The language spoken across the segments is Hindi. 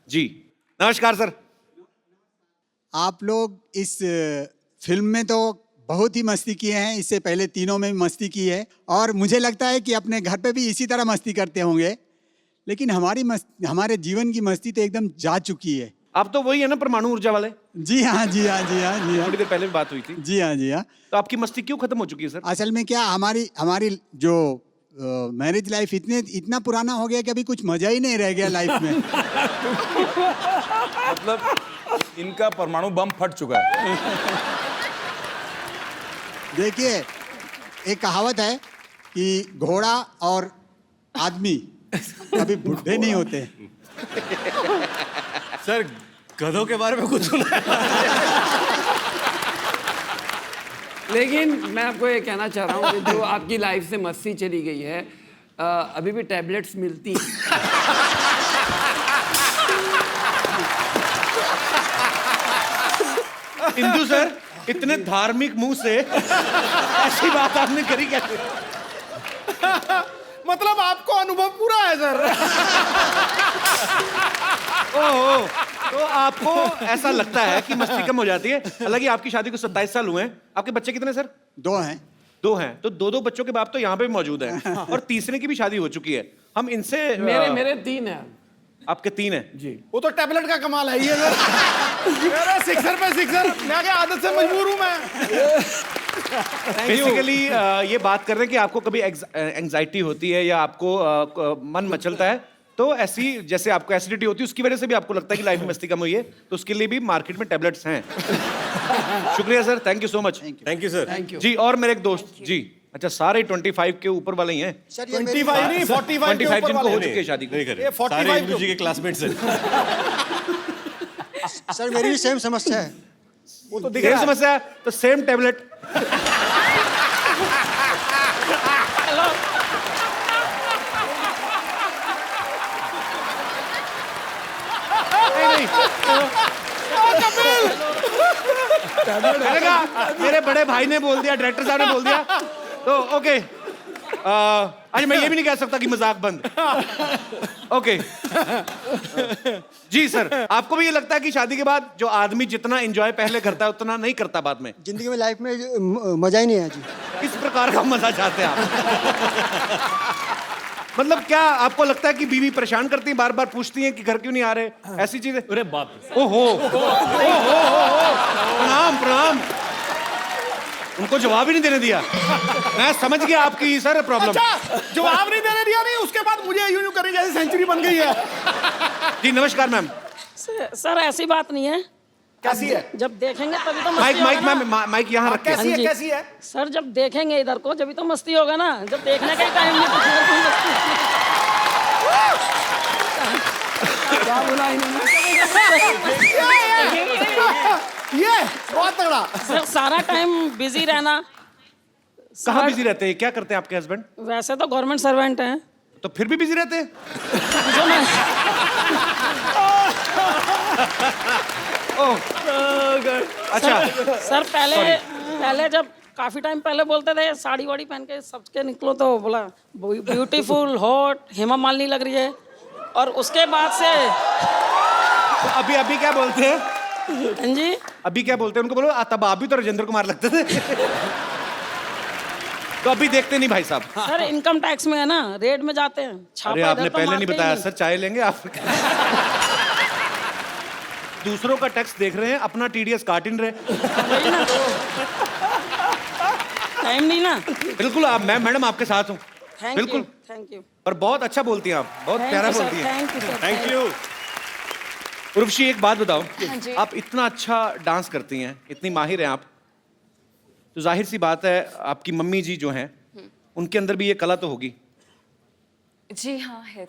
जी नमस्कार सर। आप लोग इस फिल्म में तो बहुत ही मस्ती किए हैं, इससे पहले तीनों में भी मस्ती की है और मुझे लगता है कि अपने घर पे भी इसी तरह मस्ती करते होंगे, लेकिन हमारे जीवन की मस्ती तो एकदम जा चुकी है। आप तो वही है ना परमाणु ऊर्जा वाले? जी हाँ, जी हाँ, जी हाँ, जी हाँ। थोड़ी देर पहले भी बात हुई थी। जी हाँ, जी हाँ। तो आपकी मस्ती क्यों खत्म हो चुकी है सर? असल में क्या हमारी जो मैरिज लाइफ इतना पुराना हो गया कि अभी कुछ मजा ही नहीं रह गया लाइफ में। मतलब इनका परमाणु बम फट चुका है। देखिए, एक कहावत है कि घोड़ा और आदमी कभी बुढ़े नहीं होते। सर गधों के बारे में कुछ सुना है? लेकिन मैं आपको ये कहना चाह रहा हूँ कि जो आपकी लाइफ से मस्ती चली गई है, अभी भी टैबलेट्स मिलती हैं। इंदु सर इतने धार्मिक मुंह से ऐसी बात आपने करी कैसे? मतलब आपको अनुभव पूरा है सर। ओहो, तो आपको ऐसा लगता है कि मस्ती कम हो जाती है। हालांकि आपकी शादी को 27 साल हुए हैं। आपके बच्चे कितने सर? 2 हैं। 2 हैं। तो 2 बच्चों के बाप तो यहाँ पे भी मौजूद हैं और तीसरे की भी शादी हो चुकी है। हम इनसे मेरे 3 हैं। आपके 3 हैं जी। वो तो टैबलेट का कमाल है ये सर। मेरा सिक्सर पे सिक्सर, मैं क्या आदत से मजबूर हूँ मैं। बेसिकली ये बात कर रहे हैं कि आपको कभी एंजाइटी होती है या आपको मन मचलता है, तो ऐसी जैसे आपको एसिडिटी होती है उसकी वजह से भी आपको लगता है कि लाइफ में मस्ती कम हुई है, तो उसके लिए भी मार्केट में टैबलेट्स हैं। शुक्रिया sir, thank you so much. Thank you sir. Thank you. जी, और मेरे एक दोस्त जी, अच्छा सारे 25 के ऊपर वाले ही हैं। 25 नहीं 45 के 25 ऊपर जिनको हो वाले चुकी है शादी। ये 45 जी के क्लासमेट्स हैं। सर मेरी भी सेम समस्या है। वो तो दिख सेम रहा है। समस्या है तो सेम टैबलेट। मैंने कहा मेरे बड़े भाई ने बोल दिया, डायरेक्टर साहब ने बोल दिया, तो ओके। आज मैं ये भी नहीं कह सकता कि मजाक बंद। ओके जी सर, आपको भी ये लगता है कि शादी के बाद जो आदमी जितना एंजॉय पहले करता है उतना नहीं करता बाद में? जिंदगी में लाइफ में मजा ही नहीं है जी। किस प्रकार का मजा चाहते हैं आप? मतलब क्या आपको लगता है कि बीवी परेशान करती है, बार बार पूछती है कि घर क्यों नहीं आ रहे, ऐसी चीजें? अरे बाप रे। ओहो, प्रणाम प्रणाम। उनको जवाब ही नहीं देने दिया। मैं समझ गया आपकी सर प्रॉब्लम। अच्छा, जवाब नहीं देने दिया नहीं, उसके बाद मुझे यूं करी जैसे सेंचुरी बन गई है। जी नमस्कार मैम। सर ऐसी बात नहीं है। कैसी है? जब देखेंगे तभी तो माइक मस्ती माइक होगा ना। मैम, माइक यहाँ रखें। कैसी है? जी। कैसी है? सर जब देखेंगे इधर को जब तो मस्ती होगा ना, जब देखने का ही टाइम नहीं तो फिर कोई मस्ती। क्या बोला इन्होंने? ये बहुत तगड़ा। सर सारा टाइम बिजी रहना। कहाँ बिजी रहते हैं? क्या करते हैं आपके हस्बैंड? वैसे तो गवर्नमेंट सर्वेंट हैं। तो फिर भी बिजी रहते हैं? जो मैं ओह अच्छा। सर पहले जब काफी टाइम पहले बोलते थे साड़ी वाड़ी पहन के सबके निकलो, तो बोला ब्यूटीफुल हॉट हेमा मालिनी लग रही है, और उसके बाद से तो अभी क्या बोलते हैं? हाँ जी, अभी क्या बोलते हैं उनको? बोलो तब आप भी तो राजेंद्र कुमार लगते थे। तो अभी देखते नहीं भाई साहब? सर इनकम टैक्स में है ना, रेड में जाते हैं। छापा अरे इधर आपने तो पहले नहीं मारते ही बताया सर, चाय लेंगे आप? दूसरों का टैक्स देख रहे हैं, अपना टीडीएस काट ही नहीं रहे। वही ना, टाइम नहीं ना। बिल्कुल आप, मैं मैडम आपके साथ हूँ। थैंक बिल्कुल। You, thank you. और बहुत अच्छा बोलती हैं आप, बहुत प्यारा बोलती हैं। Thank you sir, thank you. Urvashi एक बात बताओ, हाँ जी। आप इतना अच्छा डांस करती हैं, इतनी माहिर हैं आप, तो जाहिर सी बात है आपकी मम्मी जी जो हैं उनके अंदर भी ये कला तो होगी। जी हाँ है।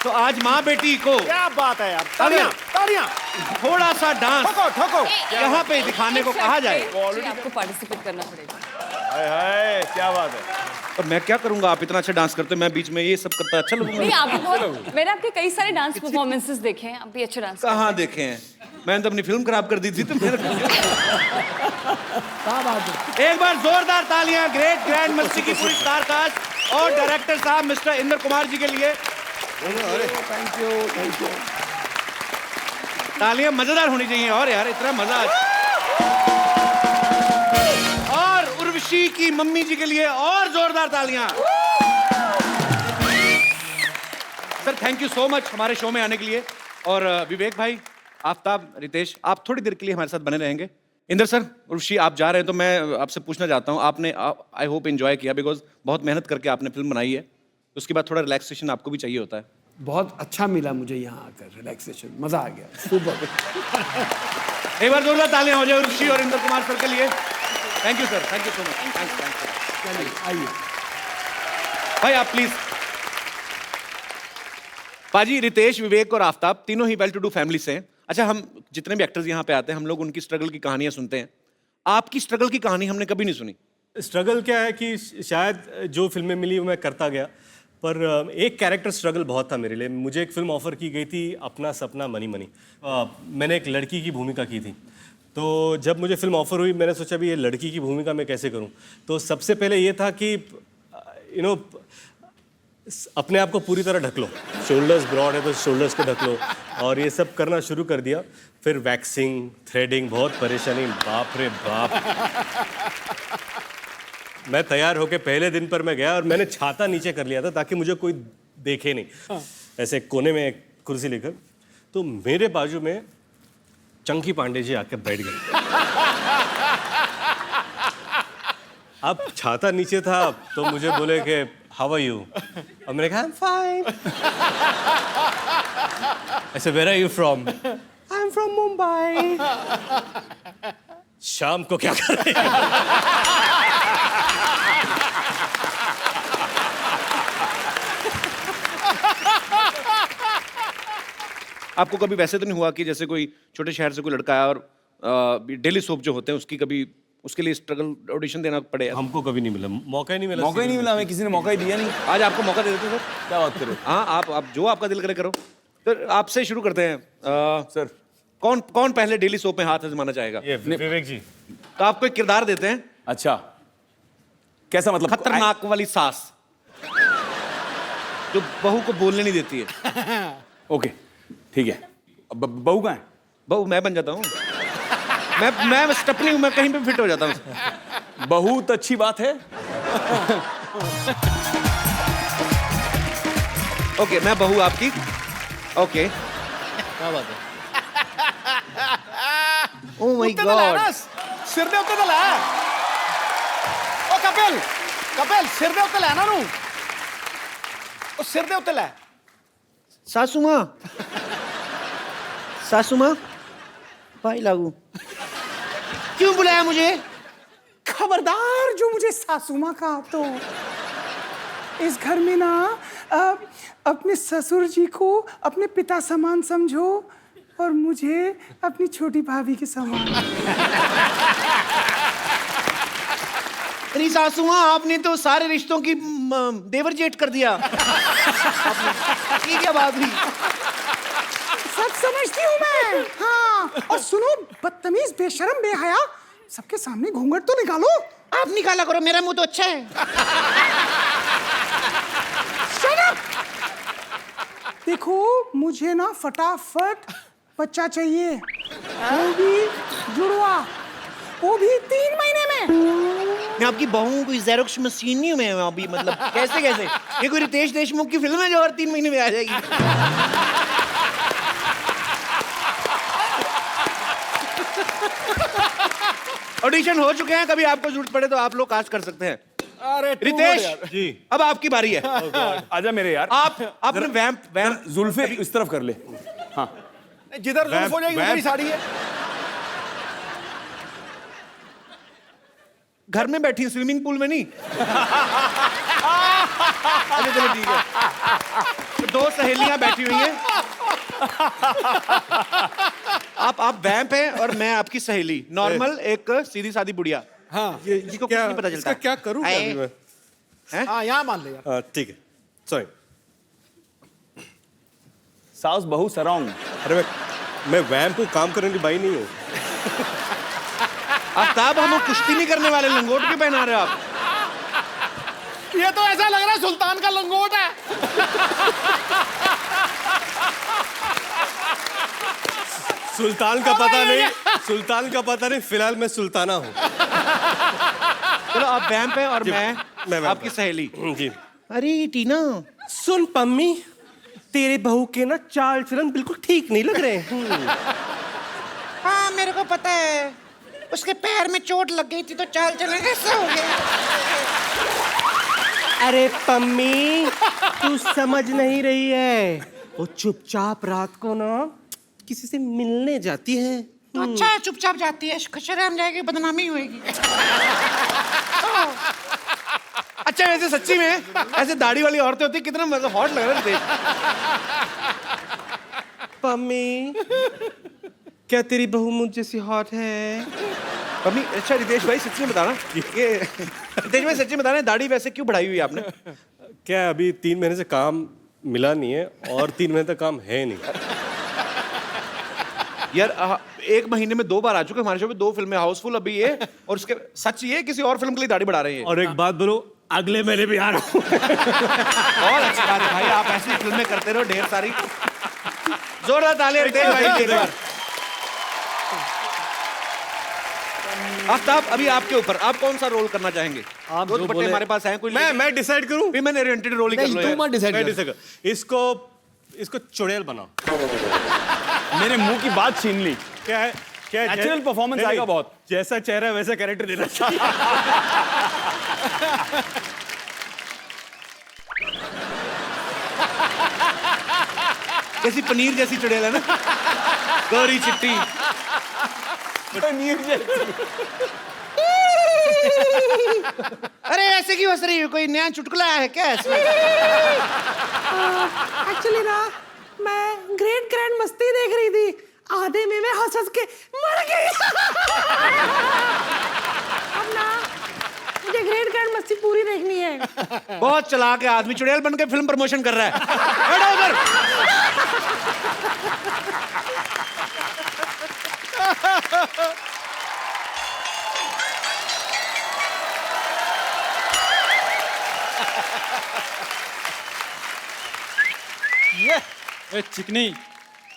तो आज माँ बेटी को क्या बात है यार। तालियां तालियां। थोड़ा सा डांस ठोको ठोको। यहाँ पे दिखाने को कहा जाए जी, आपको पार्टिसिपेट करना पड़ेगा। हाय हाय क्या बात है। तो मैं क्या करूंगा? आप इतना अच्छा डांस करते, मैं बीच में ये सब करता अच्छा नहीं, लगूंगा? आप बहुत, मैंने आपके कई सारे डांस परफॉर्मेंसेस देखे हैं, आप भी अच्छा डांस कहाँ देखे हैं? मैंने तो अपनी फिल्म खराब कर दी थी। तो मेरे एक बार जोरदार तालियां ग्रेट ग्रैंड मस्ती की पूरी स्टार कास्ट और डायरेक्टर साहब मिस्टर इंद्र कुमार जी के लिए। Thank you. तालियां मजेदार होनी चाहिए और यार इतना मजा और उर्वशी की मम्मी जी के लिए और जोरदार तालियां। Sir thank you so much हमारे शो में आने के लिए। और विवेक भाई, आफ्ताब, रितेश, आप थोड़ी देर के लिए हमारे साथ बने रहेंगे। इंदर सर, उर्वशी आप जा रहे हैं तो मैं आपसे पूछना चाहता हूं, आपने आई होप एंजॉय किया, बिकॉज बहुत मेहनत करके आपने फिल्म बनाई है, उसके बाद थोड़ा रिलैक्सेशन आपको भी चाहिए होता है। बहुत अच्छा मिला मुझे यहाँ आकर, रिलैक्सेशन, मजा आ गया, सुपर। एक बार जोरदार तालियां हो जाए उर्वशी और इंदर कुमार सर के लिए। Thank you sir, thank you so much. Thanks. आइए भाई आप प्लीज। पाजी, रितेश, विवेक और आफ्ताब तीनों ही वेल टू डू फैमिली से हैं। अच्छा, हम जितने भी एक्टर्स यहाँ पे आते हैं हम लोग उनकी स्ट्रगल की कहानियां सुनते हैं, आपकी स्ट्रगल की कहानी हमने कभी नहीं सुनी। स्ट्रगल क्या है कि शायद जो फिल्में मिली वो मैं करता गया, पर एक कैरेक्टर स्ट्रगल बहुत था मेरे लिए। मुझे एक फिल्म ऑफर की गई थी, अपना सपना मनी मनी। मैंने एक लड़की की भूमिका की थी, तो जब मुझे फिल्म ऑफर हुई मैंने सोचा भी ये लड़की की भूमिका मैं कैसे करूं। तो सबसे पहले ये था कि अपने आप को पूरी तरह ढक लो, शोल्डर्स ब्रॉड है तो शोल्डर्स को ढक लो, और ये सब करना शुरू कर दिया। फिर वैक्सिंग, थ्रेडिंग, बहुत परेशानी, बाप रे बाप। मैं तैयार होके पहले दिन पर मैं गया और मैंने छाता नीचे कर लिया था ताकि मुझे कोई देखे नहीं, ऐसे कोने में एक कुर्सी लेकर। तो मेरे बाजू में चंकी पांडे जी आकर बैठ गए। अब छाता नीचे था तो मुझे बोले कि हाउ आर यू, और मैंने कहा आई एम फाइन। ऐसे where are you from, I am from Mumbai. शाम को क्या कर रहे हैं? आपको कभी वैसे तो नहीं हुआ कि जैसे कोई छोटे शहर से कोई लड़का आया और डेली सोप जो होते हैं उसकी कभी उसके लिए स्ट्रगल ऑडिशन देना पड़े? हमको कभी नहीं मिला, मौका ही नहीं मिला। मौका ही नहीं मिला, हमें किसी ने मौका ही दिया नहीं। आज आपको मौका दे देते हैं सर। क्या बात करो। हाँ, आप जो आपका दिल करे करो। तो आपसे शुरू करते हैं। सर कौन पहले डेली सोप में हाथ आजमाना चाहेगा? ये विवेक जी। तो आपको एक किरदार देते हैं, अच्छा, कैसा मतलब? खतरनाक वाली सास जो बहू को बोलने नहीं देती है। ओके ठीक है। अब बहू कहाँ है? बहू मैं बन जाता हूँ। मैं स्टपनी हूँ, मैं कहीं पे फिट हो जाता हूँ। बहुत अच्छी बात है। ओके, मैं बहू आपकी। ओके, क्या बात है? ओह माय गॉड, सिर दे उत्ते तो लै। ओ कपिल सिर दे उत्ते लै ना नू। ओ सिर दे उत्ते लै। सासू माँ भाई लागू क्यों बुलाया मुझे? खबरदार जो मुझे सासू माँ कहा तो इस घर में ना अपने ससुर जी को अपने पिता समान समझो और मुझे अपनी छोटी भाभी के समान। अरे सासू माँ, आपने तो सारे रिश्तों की देवर जेठ कर दिया। ये क्या बात हुई? सब समझती हूँ मैं। हाँ, और सुनो बदतमीज, बेशरम, बेहया, सबके सामने घूंघट तो निकालो। आप निकाला करो, मेरा मुंह तो अच्छा है। Shut up! देखो मुझे ना फटाफट बच्चा चाहिए, वो भी जुड़वा, वो भी 3 महीने में। मैं आपकी बहू हूँ, कोई ज़ेरोक्स मशीन नहीं हूँ मैं अभी। मतलब कैसे ये कोई रितेश देशमुख की फिल्म है जो और 3 महीने में आ जाएगी? ऑडिशन हो चुके हैं, कभी आपको जरूरत पड़े तो आप लोग कास्ट कर सकते हैं। अरे रितेश जी, अब आपकी बारी है। आजा मेरे यार। आप अपने वैम्प जुल्फे इस तरफ कर ले। हाँ, जिधर जुल्फ हो जाएगी उधर ही साड़ी है। घर में बैठी स्विमिंग पूल में नहीं। अच्छा चलो ठीक है। तो 2 सहेलियां बैठी हुई हैं। आप वैम्प हैं और मैं आपकी सहेली, नॉर्मल एक सीधी सादी बुढ़िया। हाँ, जिसको कुछ नहीं पता चलता। इसका क्या करूं आए। अभी मैं? हाँ यहाँ मान ले यार। ठीक है, सॉरी। साउस बहू सराउंड। अरे मैं वैम्प को काम करने की बाई नहीं हूँ। आफ्ताब, हम कुश्ती नहीं करने वाले, लंगोट क्यों पहना रहे हो आप? ये तो ऐसा लग रहा है सुल्तान का लंगोट है। सुल्तान का पता नहीं, सुल्तान का पता नहीं, फिलहाल मैं सुल्ताना हूँ। चलो आप वैम्प हैं और मैं वैम्प आपकी हूँ। सहेली। जी। अरे टीना, सुन पम्मी, तेरे बहू के ना चाल चलन बिल्कुल ठीक नहीं लग रहे हैं। हाँ मेरे को पता है, उसके पैर में चोट लग गई थी तो चाल चलन कैसा हो गया। अरे पम्मी, तू समझ नहीं रही है, वो चुपचाप रात को ना किसी से मिलने जाती है। तो अच्छा है, चुपचाप जाती है, शर्म जाएगी, बदनामी होएगी। अच्छा वैसे सच्ची में ऐसे दाढ़ी वाली औरतें होती कितना मतलब हॉट लग रहा है देख। पम्मी, क्या तेरी बहू मुझ जैसी हॉट है? मम्मी, अच्छा रितेश भाई सच्ची में बताना, ये रितेश भाई सच्ची में बताना, दाढ़ी वैसे क्यों बढ़ाई हुई है आपने? क्या अभी 3 महीने से काम मिला नहीं है और 3 महीने तक काम है नहीं। यार 1 महीने में 2 बार आ चुके हमारे शो में, 2 फिल्में हाउसफुल अभी ये, और उसके सच ये किसी और फिल्म के लिए दाढ़ी बढ़ा रहे हैं। और एक बात बोलो, अगले महीने भी आ रहा हूँ। और अच्छी बात है भाई, आप ऐसी फिल्में करते रहो ढेर सारी। जोरदार तालियां रितेश भाई के लिए। आफ्ताब, अभी आपके ऊपर, आप कौन सा रोल करना चाहेंगे? आप दो जो दुपट्टे बोले- हमारे पास हैं, कोई मैं डिसाइड करूं? भी मैंने ओरिएंटेड रोल ही कर लो यार। तू मत डिसाइड मैं कर। डिसाइड कर। इसको चुड़ैल बनाओ। मेरे मुंह की बात छीन ली। क्या है? क्या है? Natural performance नहीं, आएगा बहुत। जैसा चेहरा है वैसा कैरेक्टर देना चाहिए। कैसी पनीर जैसी चुड़ैल है ना, गौरी चिट्टी। अरे ऐसे क्यों हंस रही हो, कोई नया चुटकुला आया है क्या इसमें? एक्चुअली ना मैं ग्रेट ग्रैंड मस्ती देख रही थी, आधे में मैं हंस हंस के मर गई। अब ना मुझे ग्रेट ग्रैंड मस्ती पूरी देखनी है। बहुत चालाक है आदमी, चुड़ैल बन के फिल्म प्रमोशन कर रहा है। बैठो उधर। चिकनी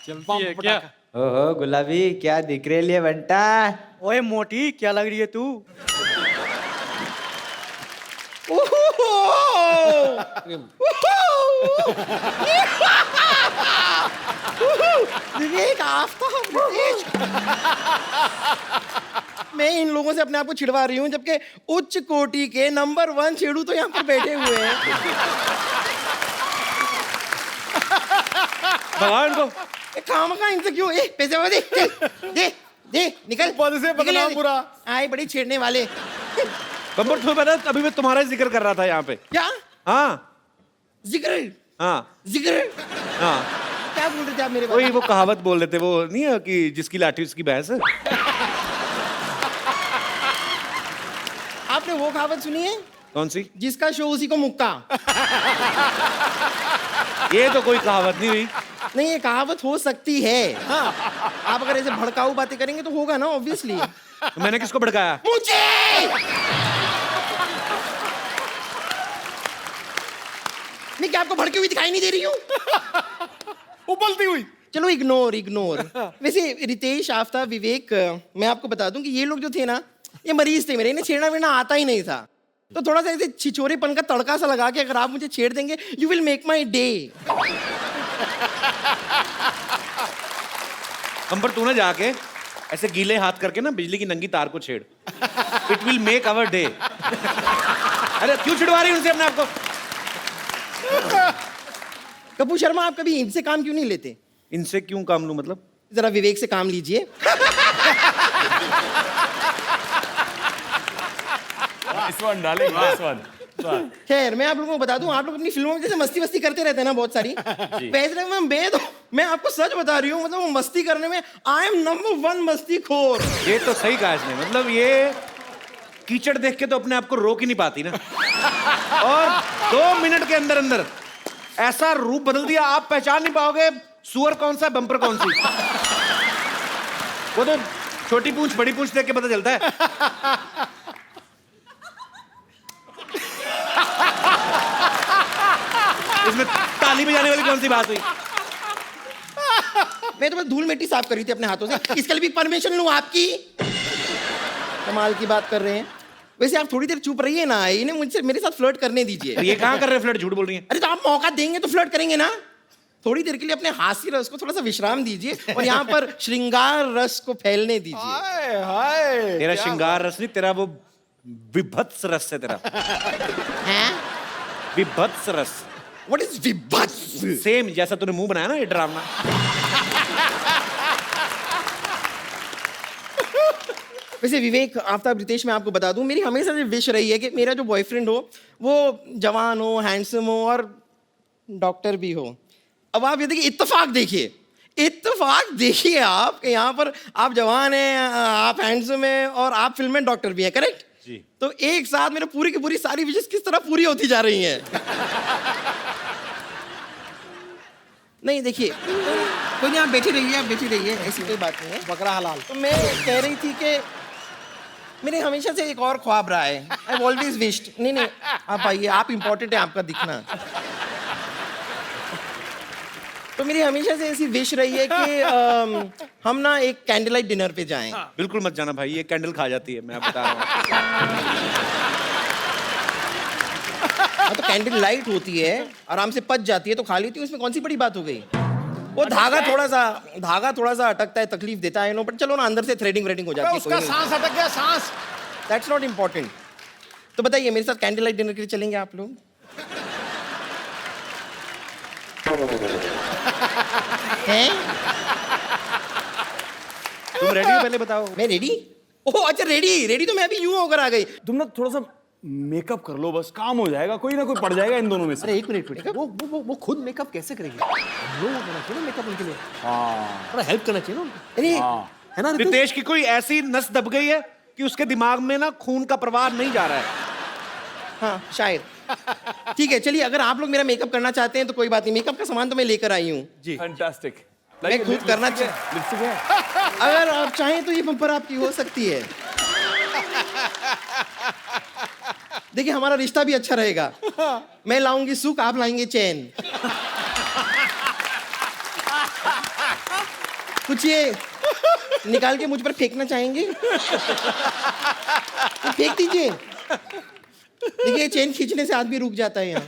चलती है क्या? ओहो गुलाबी, क्या दिख रही है बंटा? ओए मोटी, क्या लग रही है तू? विवेक, आफ्ताब, रितेश। मैं इन लोगों से अपने आप को छिड़वा रही हूँ, जबकि उच्च कोटि के नंबर 1 छेड़ू तो यहाँ पर बैठे हुए हैं। भगवान को काम का इनसे क्यों? पैसे वाले दे, दे दे, निकल। पद से बदनाम पूरा। आए बड़ी छेड़ने वाले। बम्बर, तुम्हें पता है, अभी मैं तुम्हारा ही जिक्र कर रहा था यहाँ पे। क्या हाँ जिक्र? हाँ जिक्र हाँ, क्या बोल रहे थे आप मेरे वही बारे वो कहावत बोल रहे थे, वो नहीं है कि जिसकी लाठी उसकी भैंस है। आपने वो कहावत सुनी है? कौन सी? जिसका शो उसी को मुक्का। ये तो कोई कहावत नहीं हुई। नहीं, ये कहावत हो सकती है। हाँ, आप अगर ऐसे भड़काऊ बातें करेंगे तो होगा ना, ऑब्वियसली। तो मैंने किसको भड़काया? मुझे मैं क्या आपको भड़की हुई दिखाई नहीं दे रही हूँ? उबलती हुई। चलो इग्नोर इग्नोर। वैसे रितेश, आफ्ताब, विवेक, मैं आपको बता दूं कि ये लोग जो थे ना, ये मरीज थे मेरे, इन्हें छेड़ना वेड़ना आता ही नहीं था। तो थोड़ा सा ऐसे छिछोरेपन का तड़का सा लगा के अगर आप मुझे छेड़ देंगे, you will make my day. बम्बर, तू ना जाके ऐसे गीले हाथ करके ना बिजली की नंगी तार को छेड़। It will make our day. अरे क्यों छिड़वा रही उनसे अपने आप को? कपूर शर्मा, आप कभी इनसे काम क्यों नहीं लेते? इनसे क्यों काम लूं मतलब? जरा विवेक से काम लीजिए। खैर, मैं आप लोगों को बता दूं, आप लोग अपनी फिल्मों में जैसे मस्ती वस्ती करते रहते हैं ना बहुत सारी, वैसे मैं आपको सच बता रही हूँ, मतलब वो मस्ती करने में आई एम नंबर 1 मस्ती खोर। ये तो सही कहा इसने, मतलब ये कीचड़ देख के तो अपने आप को रोक ही नहीं पाती ना, और 2 मिनट के अंदर अंदर ऐसा रूप बदल दिया, आप पहचान नहीं पाओगे सुअर कौन सा, बम्पर कौन सी। वो तो छोटी पूंछ बड़ी पूंछ देख के पता चलता है। इसमें ताली बजाने वाली कौन सी बात हुई? मैं तो बस धूल मिट्टी साफ करी थी अपने हाथों से, इसके लिए भी परमिशन लूं आपकी? कमाल की बात कर रहे हैं। वैसे आप थोड़ी देर चुप रहिए ना, इन्हें मुझसे मेरे साथ फ्लर्ट करने दीजिए। ये कहाँ कर रहे हैं फ्लर्ट, झूठ बोल रही हैं? अरे तो आप मौका देंगे तो फ्लर्ट करेंगे ना। थोड़ी देर के लिए अपने हास्य रस को थोड़ा सा विश्राम दीजिए और यहाँ पर श्रृंगार रस को फैलने दीजिए। हाय हाय, तेरा श्रृंगार रस नहीं, तेरा वो विभत्स रस है तेरा। हैं? विभत्स रस। What is विभत्स? सेम जैसा तूने मुंह बनाया ना ये ड्रामा। वैसे विवेक, आफ्ताब, रितेश, मैं आपको बता दूं, मेरी हमेशा से विश रही है कि मेरा जो बॉयफ्रेंड हो वो जवान हो, हैंडसम हो और डॉक्टर भी हो। अब आप ये देखिए, इत्तेफाक देखिए आप कि यहाँ पर आप जवान हैं, आप हैंडसम हैं और आप फिल्म में डॉक्टर भी हैं, करेक्ट जी। तो एक साथ मेरे पूरी की पूरी सारी विशेष किस तरह पूरी होती जा रही हैं। नहीं देखिए, कोई नहीं, आप बैठी रहिए, ऐसी कोई बात नहीं है। बकरा हलाल। तो मैं कह रही थी कि मेरे हमेशा से एक और ख्वाब रहा है। आई ऑलवेज विश्ड, नहीं आप आइए, आप इम्पोर्टेंट है, आपका दिखना। तो मेरी हमेशा से ऐसी विश रही है कि हम ना एक कैंडल लाइट डिनर पे जाएं। बिल्कुल मत जाना भाई, ये कैंडल खा जाती है, मैं बता रहा हूँ। हाँ तो कैंडल लाइट होती है, आराम से पच जाती है तो खा लेती है, उसमें कौन सी बड़ी बात हो गई। वो धागा थोड़ा सा अटकता है, तकलीफ देता है, नो, बट चलो ना, अंदर से थ्रेडिंग हो जाती है। उसका सांस अटक गया, सांस। That's not important. तो बताइए, मेरे साथ कैंडल लाइट डिनर के लिए चलेंगे आप लोग? हैं? तुम रेडी हो पहले बताओ। मैं रेडी? ओह अच्छा, रेडी तो मैं अभी यूं होकर आ गई। तुम ना थोड़ा सा मेकअप कर लो, बस काम हो जाएगा, कोई ना कोई पड़ जाएगा इन दोनों में से। अरे एक मिनट, वो खुद मेकअप कैसे करेंगे? लोग होना चाहिए ना मेकअप उनके लिए। हाँ, थोड़ा हेल्प करना चाहिए ना उनको। अरे है ना रितेश की कोई ऐसी नस दब गई है कि उसके दिमाग में ना खून का प्रवाह नहीं जा रहा है। हाँ शायद। ठीक है, चलिए, अगर आप लोग मेरा मेकअप करना चाहते हैं तो कोई बात नहीं, मेकअप का सामान तो मैं लेकर आई हूँ जी। फैंटास्टिक। मैं खुद करना लिपस्टिक है। अगर आप चाहें तो ये बम्पर आपकी हो सकती है। देखिए, हमारा रिश्ता भी अच्छा रहेगा। मैं लाऊंगी सुख, आप लाएंगे चैन। कुछ ये निकाल के मुझ पर फेंकना चाहेंगे? तो फेंक दीजिए। देखिए, चेन खींचने से आदमी रुक जाता है यहाँ।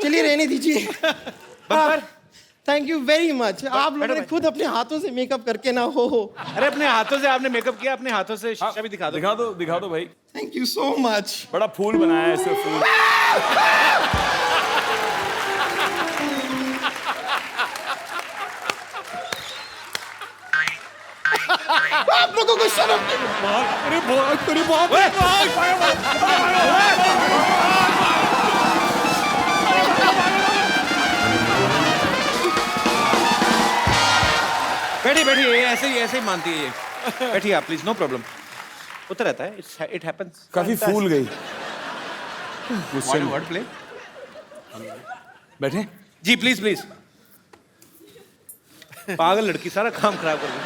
चलिए, रहने दीजिए। Thank you very much. आप लोगों ने खुद अपने हाथों से मेकअप करके ना हो। अरे अपने हाथों से आपने मेकअप किया, अपने हाथों से शीशा भी दिखा दो। दिखा दो भाई। Thank you so much. बड़ा फूल बनाया है ऐसे फूल। आप लोगों को शर्म बैठिए, ऐसे ही मानती है ये। बैठिए आप प्लीज, नो प्रॉब्लम। होता रहता है, इट हैपेंस। काफी फूल गई। Word play. बैठे जी, प्लीज। पागल लड़की, सारा काम खराब कर दी।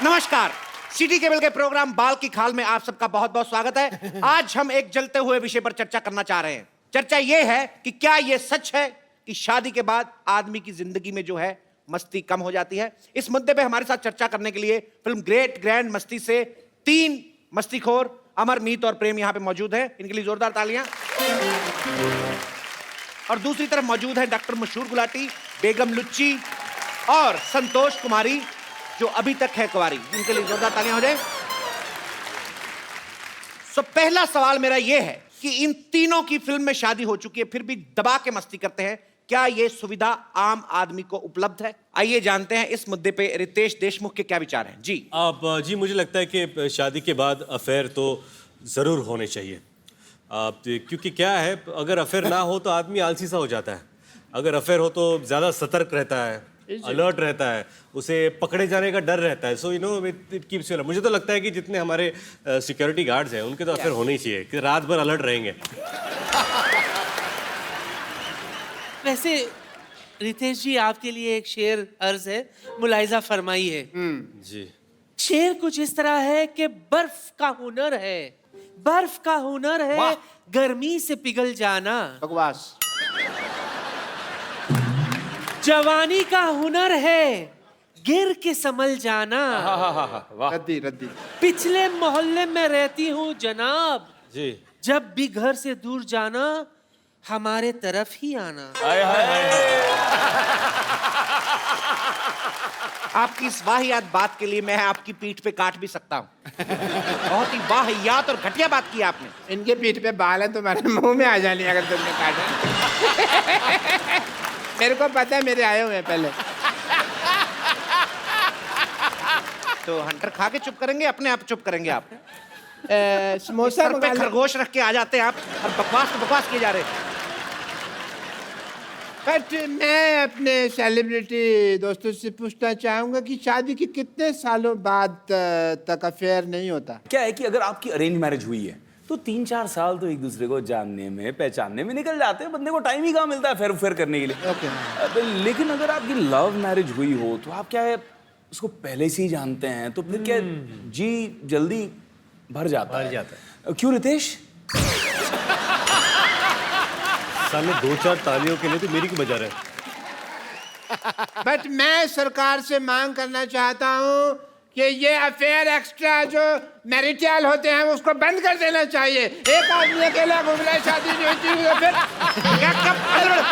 नमस्कार, सिटी केबल के प्रोग्राम बाल की खाल में आप सबका बहुत बहुत स्वागत है। आज हम एक जलते हुए विषय पर चर्चा करना चाह रहे हैं। चर्चा यह है कि क्या यह सच है कि शादी के बाद आदमी की जिंदगी में जो है मस्ती कम हो जाती है। इस मुद्दे पे हमारे साथ चर्चा करने के लिए फिल्म ग्रेट ग्रैंड मस्ती से 3 मस्तीखोर अमर, मीत और प्रेम यहाँ पे मौजूद हैं। इनके लिए जोरदार तालियां। और दूसरी तरफ मौजूद है डॉक्टर मशहूर गुलाटी, बेगम लुच्ची और संतोष कुमारी, जो अभी तक है कुंवारी। इनके लिए जोरदार तालियां हो जाए। सो पहला सवाल मेरा यह है कि इन तीनों की फिल्म में शादी हो चुकी है, फिर भी दबा के मस्ती करते हैं। क्या यह सुविधा आम आदमी को उपलब्ध है? आइए जानते हैं इस मुद्दे पे रितेश देशमुख के क्या विचार हैं। जी जी, मुझे लगता है कि शादी के बाद अफेयर तो ज़रूर होने चाहिए। क्योंकि क्या है, अगर अफेयर ना हो तो आदमी आलसी सा हो जाता है। अगर अफेयर हो तो ज़्यादा सतर्क रहता है, अलर्ट रहता है, उसे पकड़े जाने का डर रहता है। So you know it keeps you alert. मुझे तो लगता है कि जितने हमारे सिक्योरिटी गार्ड्स हैं उनके तो अफेयर होने ही चाहिए, कि रात भर अलर्ट रहेंगे। वैसे रितेश जी आपके लिए एक शेर अर्ज है, मुलाहिजा फरमाइए। जी। शेर कुछ इस तरह है कि बर्फ का हुनर है, बर्फ का हुनर है गर्मी से पिघल जाना। बकवास। जवानी का हुनर है गिर के संभल जाना। रद्दी रद्दी। पिछले मोहल्ले में रहती हूँ जनाब, जी। जब भी घर से दूर जाना हमारे तरफ ही आना। आपकी इस वाहियात बात के लिए मैं आपकी पीठ पे काट भी सकता हूँ। बहुत ही वाहियात और घटिया बात की आपने। इनके पीठ पे बाल है, तुम्हारे मुंह में आ जानी अगर तुमने काटा। मेरे को पता है, मेरे आए हुए हैं पहले। तो हंटर खा के चुप करेंगे, अपने आप चुप करेंगे आप? समोसा सर पे खरगोश रख के आ जाते हैं आप और बकवास किए जा रहे हैं। बट मैं अपने सेलिब्रिटी दोस्तों से पूछना चाहूंगा कि शादी के कितने सालों बाद तक अफेयर नहीं होता? क्या है कि अगर आपकी अरेंज मैरिज हुई है तो 3-4 साल तो एक दूसरे को जानने में पहचानने में निकल जाते हैं, बंदे को टाइम ही कहाँ मिलता है फेर करने के लिए। ओके। लेकिन अगर आपकी लव मैरिज हुई हो तो आप क्या है उसको पहले से ही जानते हैं, तो फिर क्या जी जल्दी भर जाता है। क्यों रितेश? सामने 2-4 तालियों के लिए तो मेरी क्यों बजा रहे हैं? बट मैं सरकार से मांग करना चाहता हूँ कि ये अफेयर एक्स्ट्रा जो मैरिटल होते हैं उसको बंद कर देना चाहिए। एक आदमी अकेला घूम रहा है, शादी नहीं होती तो फिर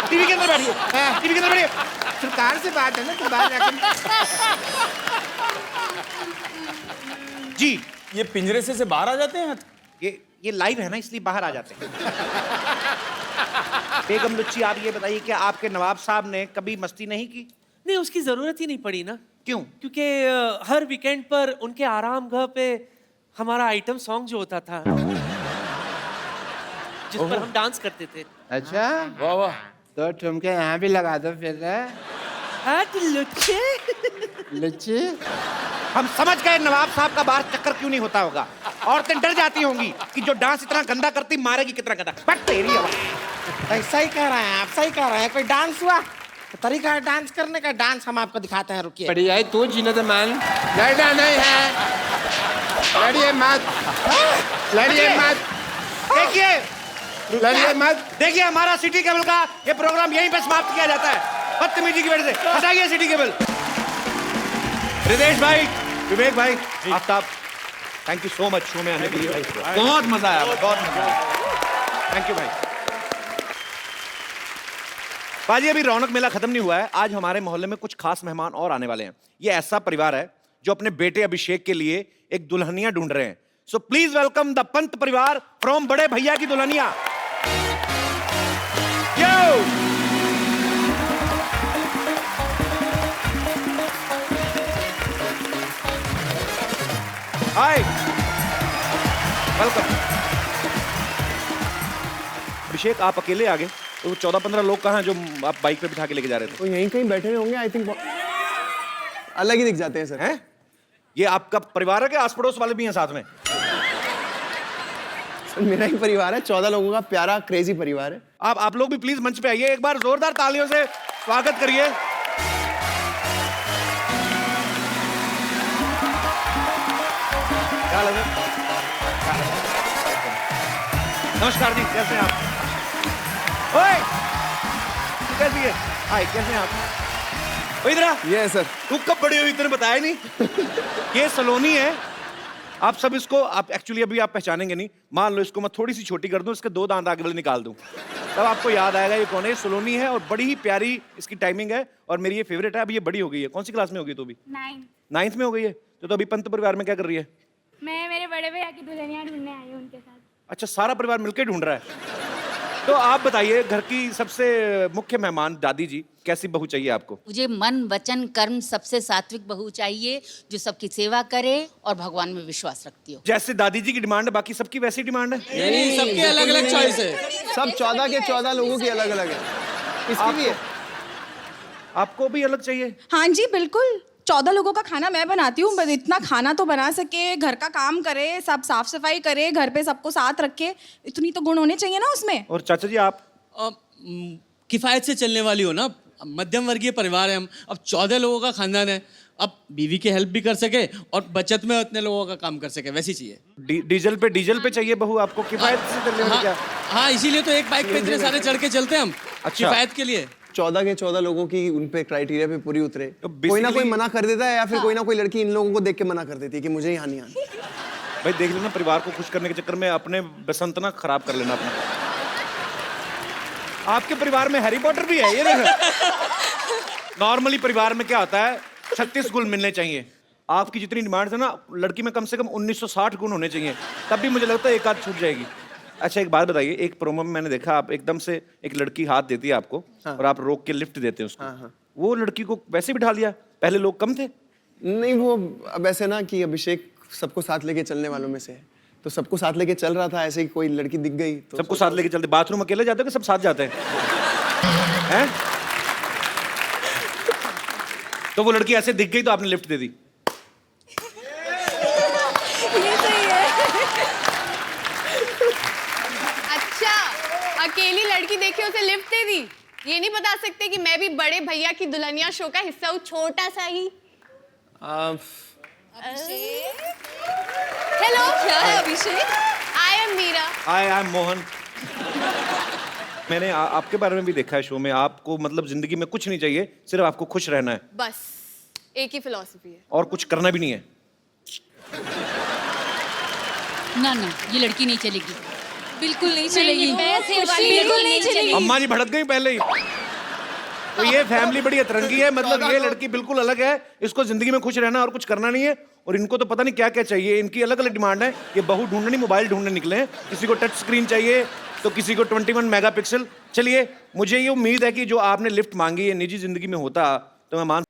टीवी के अंदर बैठिए, टीवी के अंदर बैठिए। सरकार से बात है ना, तो बाहर जी। ये पिंजरे से बाहर आ जाते हैं। ये लाइव है ना, इसलिए बाहर आ जाते हैं। बेगम लुच्ची, आप ये बताइए कि आपके नवाब साहब ने कभी मस्ती नहीं की? नहीं, उसकी जरूरत ही नहीं पड़ी ना। क्यों? क्योंकि हर वीकेंड पर उनके आराम घर पे हमारा आइटम सॉन्ग जो होता था जिस पर हम डांस करते थे। अच्छा, वाह वाह। तो ठुमके यहाँ भी लगा दो फिर। लुच्चे लुच्ची। हम समझ गए नवाब साहब का बाहर चक्कर क्यों नहीं होता होगा। औरतें डर जाती होंगी कि जो डांस इतना गंदा करती मारेगी कितना गंदा। बट तेरी आवाज। सही कह रहे हैं आप, सही कह रहे हैं। कोई डांस हुआ तरीका है डांस करने का, डांस हम आपको दिखाते हैं, रुकिए। बढ़िया है, तू जीने दे मैन। लड़ना नहीं है, लड़िए मत, लड़िए मत, देखिए लड़िए मत। देखिए, हमारा सिटी केबल का ये प्रोग्राम यहीं पे समाप्त किया जाता है बदतमीजी की वजह से। हटाइए सिटी केबल। रितेश भाई, विवेक भाई, Aftab, thank you so much show में आने के लिए। बहुत मजा आया, बहुत मजा आया। थैंक यू भाई। बाजी, अभी रौनक मेला खत्म नहीं हुआ है। आज हमारे मोहल्ले में कुछ खास मेहमान और आने वाले हैं। ये ऐसा परिवार है जो अपने बेटे अभिषेक के लिए एक दुल्हनिया ढूंढ रहे हैं। So please welcome the Pant परिवार फ्रॉम बड़े भैया की दुल्हनिया। हाय, वेलकम। अभिषेक, आप अकेले आ गए? तो 14-15 लोग कहाँ हैं जो आप बाइक पे बिठा के लेके जा रहे थे? वो यहीं कहीं बैठे हुए होंगे, आई थिंक। अलग ही दिख जाते हैं सर। हैं? ये आपका परिवार है कि आस पड़ोस वाले भी हैं साथ में? सर मेरा ही परिवार है, 14 लोगों का प्यारा क्रेजी परिवार है। आप लोग भी प्लीज मंच पे आइए, एक बार जोरदार तालियों से स्वागत करिए। क्या लग रहा है? नमस्कार जी, कैसे हैं आप? ओए, कैसी है? हाय, कैसे हैं आप? इधर आ। ये सर। तू कब बड़ी हुई, इतने बताया नहीं? ये सलोनी है। आप सब इसको, आप एक्चुअली अभी आप पहचानेंगे नहीं। मान लो इसको मैं थोड़ी सी छोटी कर दूं, इसके 2 दांत आगे वाले निकाल दूं, तब आपको याद आएगा ये कौन है। सलोनी है और बड़ी ही प्यारी इसकी टाइमिंग है और मेरी ये फेवरेट है। अभी ये बड़ी हो गई है। कौन सी क्लास में हो गई तू? अभी 9th में हो गई है। तो अभी पंत परिवार में क्या कर रही है? मैं मेरे बड़े भैया की दुल्हनिया ढूंढने आई हूँ उनके साथ। अच्छा, सारा परिवार मिलकर ढूंढ रहा है। तो आप बताइए, घर की सबसे मुख्य मेहमान दादी जी, कैसी बहू चाहिए आपको? मुझे मन वचन कर्म सबसे सात्विक बहू चाहिए, जो सबकी सेवा करे और भगवान में विश्वास रखती हो। जैसे दादी जी की डिमांड है, बाकी सबकी वैसी डिमांड है? नहीं, सबके अलग अलग चॉइस है। सब 14 के 14 लोगों की अलग अलग है। इसकी भी है। आपको भी अलग चाहिए? हाँ जी, बिल्कुल। 14 लोगों का खाना मैं बनाती हूँ, बस इतना खाना तो बना सके, घर का काम करे, सब साफ सफाई करे, घर पे सबको साथ रखे, इतनी तो गुण होने चाहिए ना उसमें। और चाचा जी आप? किफायत से चलने वाली हो ना, मध्यम वर्गीय परिवार है हम, अब 14 लोगों का खानदान है, अब बीवी की हेल्प भी कर सके और बचत में उतने लोगों का काम कर सके, वैसी चाहिए। डीजल पे चाहिए बहू आपको, किफायत से चलने वाली क्या? हाँ, इसीलिए तो एक बाइक पे इतने सारे चढ़ के चलते हैं हम, अच्छा। किफायत के लिए। 14 के 14 लोगों की उन पे क्राइटेरिया पे पूरी उतरे, कोई ना कोई basically- मना कर देता है या फिर कोई ना कोई लड़की इन लोगों को देख के मना कर देती है कि मुझे यहाँ नहीं आना। भाई देख लेना, परिवार को खुश करने के चक्कर में अपने बसंत ना खराब कर लेना अपना। आपके परिवार में हैरी पॉटर भी है, ये देखो। नॉर्मली परिवार में क्या होता है, 36 गुण मिलने चाहिए। आपकी जितनी डिमांड है ना, लड़की में कम से कम 1960 गुण होने चाहिए, तब भी मुझे लगता है एक आध छूट जाएगी। अच्छा एक बात बताइए, एक प्रोमो में मैंने देखा आप एकदम से एक लड़की हाथ देती है आपको, और आप रोक के लिफ्ट देते हैं उसको। वो लड़की को वैसे बिठा लिया, पहले लोग कम थे? नहीं, वो अब ऐसे ना कि अभिषेक सबको साथ लेके चलने वालों में से है, तो सबको साथ लेके चल रहा था, ऐसे ही कोई लड़की दिख गई तो सबको साथ लेके चलते? बाथरूम अकेले जाते हो कि सब साथ जाते हैं? हैं? तो वो लड़की ऐसे दिख गई तो आपने लिफ्ट दे दी? ये सही है। अच्छा, अकेली लड़की देखी उसे लिफ्ट दे दी? ये नहीं बता सकते कि मैं भी बड़े भैया की दुल्हनिया शो का हिस्सा हूँ, छोटा सा ही? हेलो, क्या है Abhishek? I am Meera. I am Mohan. मैंने आपके बारे में भी देखा है शो में, आपको मतलब जिंदगी में कुछ नहीं चाहिए, सिर्फ आपको खुश रहना है, बस एक ही फिलॉसफी है। और कुछ करना भी नहीं है। ना ना, ये लड़की नहीं चलेगी, बिल्कुल नहीं चलेगी। बिल्कुल नहीं चलेगी। अम्मा जी भड़क गई पहले ही। तो ये फैमिली बड़ी अतरंगी है, मतलब ये लड़की बिल्कुल अलग है, इसको जिंदगी में खुश रहना और कुछ करना नहीं है, और इनको तो पता नहीं क्या क्या चाहिए, इनकी अलग अलग डिमांड है। ये बहू ढूंढने नहीं, मोबाइल ढूंढने निकले हैं। किसी को टच स्क्रीन चाहिए तो किसी को 21 मेगापिक्सल। चलिए, मुझे ये उम्मीद है कि जो आपने लिफ्ट मांगी है निजी जिंदगी में होता तो मैं मान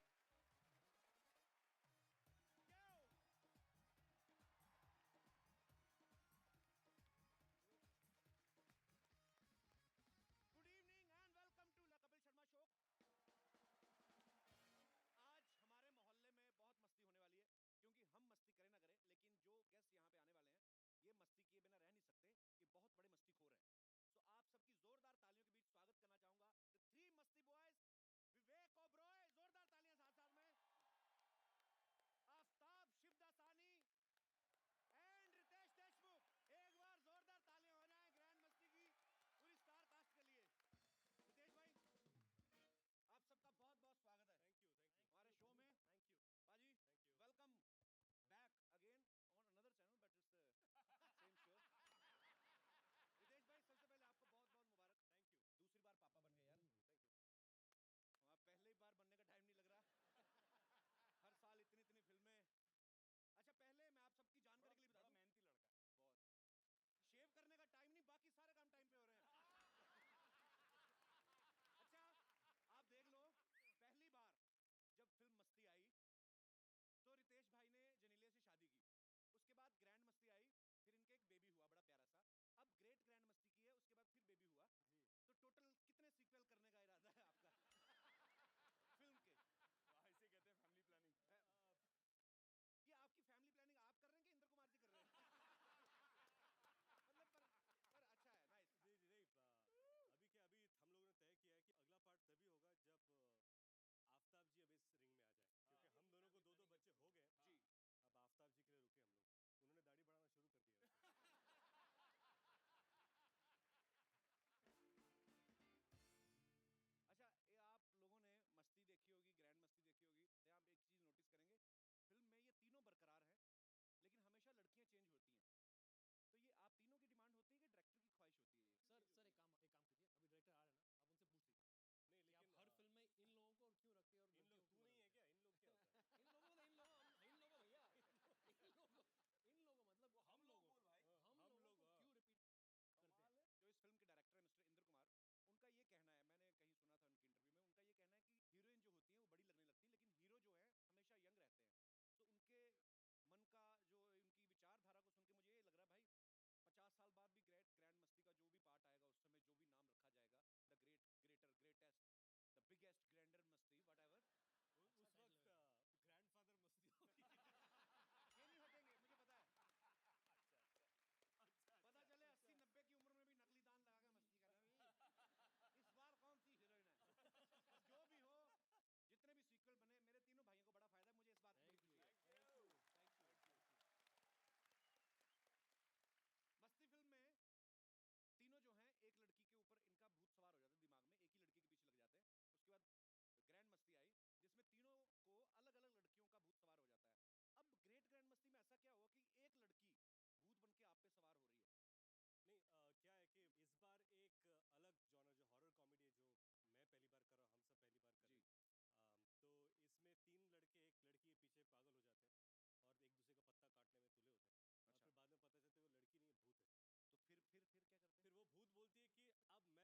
क्या है कि इस बार एक अलग जॉनर जो हॉरर कॉमेडी है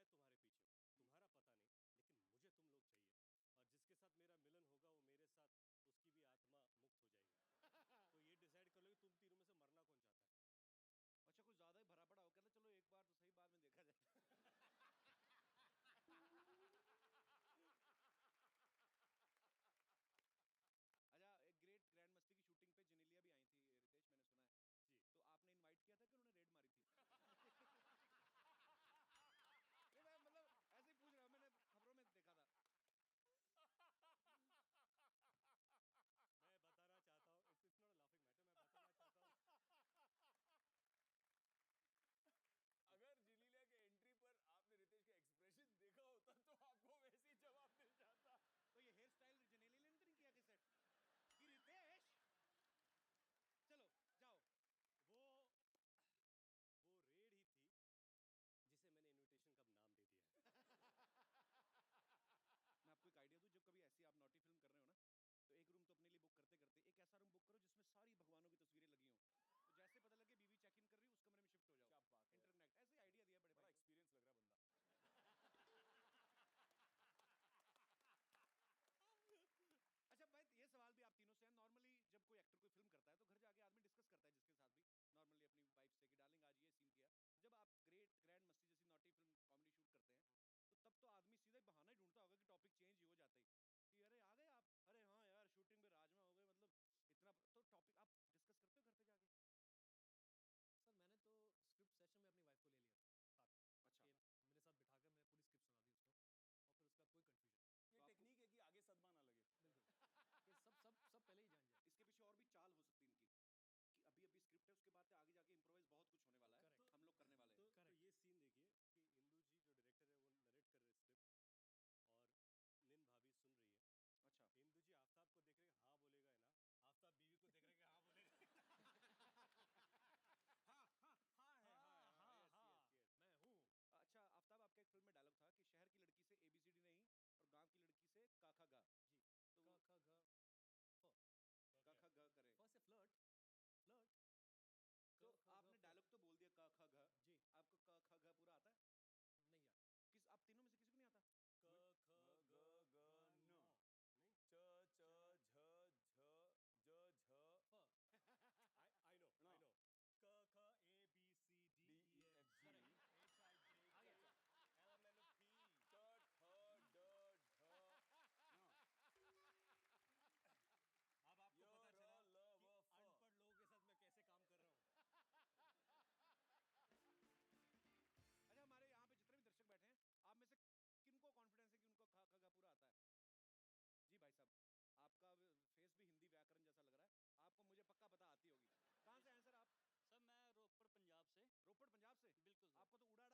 जो मैं पहली बार कर रहा हूँ, हम सब पहली बार कर रहे हैं। तो इसमें 3 लड़के एक लड़की के पीछे पागल हो जाते हैं और एक दूसरे का पत्ता काटने में तुले होते हैं। और अच्छा। फिर बाद में पता चलता है वो लड़की नहीं है, भूत है। तो फिर क्या करते हैं? फिर वो भूत बोलती है कि अब मैं तुम्हारे पीछे हूँ, तुम्हारा पता नहीं, लेकिन मुझे तुम लोग चाहिए, और जिसके साथ मेरा मिलन होगा वो मेरे साथ उसकी भी आत्मा मुक्त हो जाएगी। तो ये डिसाइड कर लो कि तुम तीनों में से मरना कौन चाहता है। अच्छा, कुछ ज्यादा ही भरा पड़ा हो, कहता चलो एक बार तो सही, बाद में देखा जाए। अच्छा, एक ग्रेट ग्रैंड मस्ती की शूटिंग पे जेनेलिया भी आई थी रितेश, मैंने सुना है जी। तो आपने इनवाइट किया था कि उन्होंने रेड मारी थी? नहीं, मैं मतलब ऐसे ही पूछ रहा हूँ, मैंने खबरों में देखा था। मैं बताना चाहता हूँ, it's not a laughing matter, मैं बताना चाहता हूँ अगर जिलीलिया के एंट्री पर आपने रितेश का एक्सप्रेशन देखा होता तो आपको वैसे ही जवाब मिल जाता। तो ये हेयर स्टाइल जेनेलिया ने तो नहीं किया कि सेट कि रितेश चलो जाओ? वो रेड ही थी जिसे मैंने इनविटेशन का नाम दे दिया है। मैं आपको एक आइडिया दूं, जब कभी ऐसी आप नॉटी फिल्म कर रहे हो ना, तो एक रूम तो अपने लिए बुक करते करते एक ऐसा रूम बुक करो जिसमें सारी भगवानों की तस्वीरें लगी हों, तो जैसे पता लगे बीवी चेक इन कर रही है उस कमरे में शिफ्ट हो जाओ। क्या बात है। इंटरनेट ऐसे आइडिया दिया बड़े बड़ा भाई को। एक्सपीरियंस लग रहा है बंदा। अच्छा भाई, ये सवाल भी आप तीनों से है। नॉर्मली जब कोई एक्टर कोई फिल्म करता है तो घर जाके आदमी डिस्कस करता है जिसके साथ भी, नॉर्मली अपनी वाइफ से कि डार्लिंग आज ये सीन किया। जब आप ग्रैंड मस्ती जैसी नॉटी फिल्म कॉमेडी शूट करते हैं तो तब तो आदमी सीधा ही बहाना ही ढूंढता होगा कि टॉपिक चेंज ही हो जाता ही कि अरे आ गए आप, अरे हाँ यार शूटिंग में राजमा हो गए, मतलब इतना तो टॉपिक आप डिस्कस करते हो घर पे जाके? सर मैंने तो स्क्रिप्ट सेशन में अपनी वाइफ को ले लिया था साथ। अच्छा। कि मेरे साथ बिठाकर मैंने पूरी स्क्रिप्ट सुना दी उसको और फिर उसके बाद कोई कंफ्यूजन। ये टेक्निक है कि आगे सदमा ना लगे। बिल्कुल कि सब पहले ही जान जाए। इसके पीछे और भी चाल हो सकती है इनकी कि अभी अभी स्क्रिप्ट है, उसके बाद से आगे जाके इम्प्रोवाइज बहुत कुछ होने वाला है। Correct. हम लोग करने वाले हैं। तो ये सीन देखिए कि इंदु जी जो डायरेक्टर है वो नरेट कर रहे स्क्रिप्ट और निन भाभी सुन रही है। अच्छा। इंदु जी आफ्ताब को देख रहे हैं, हाँ बोलेगा है ना, आफ्ताब बीवी को देख रहे हैं कि हाँ बोलेगा। yes, मैं हूँ। अच्छा आफ्ताब, आपका एक फिल्म में डायलॉग था कि शहर की लड़की से ABCD नहीं और गांव की लड़की से का खा गा। जी। तो क ख ग फ। का खा गा करे। फ से फ्लर्ट। तो आपने डायलॉग तो बोल दिया का खा गा, जी। आपको का खा गा पूरा आता है? नहीं यार। किस आप तीनों में से किसी को नहीं आता? क ख ग ग न नहीं, च च झ झ ज झ फ। I know, I know. क ख A B C D E F G H I J K L M N O P ट ठ ड ढ न अब आपको य, पता र, चला ल, कि व, फ। अनपढ़ लोगों के साथ मैं कैसे काम कर रहा हूँ। अच्छा, हमारे यहाँ पे जितने भी दर्शक बैठे हैं, आप में से किनको कॉन्फिडेंस है कि उनको खा खा पूरा आता है? जी भाई साहब, आपका फेस भी हिंदी व्याकरण जैसा लग रहा है, आपको मुझे पक्का पता आती होगी। कहाँ से हैं सर आप? सर मैं रोपड़ पंजाब से। रोपड़ पंजाब से? बिल्कुल सर। आपको तो उड़ा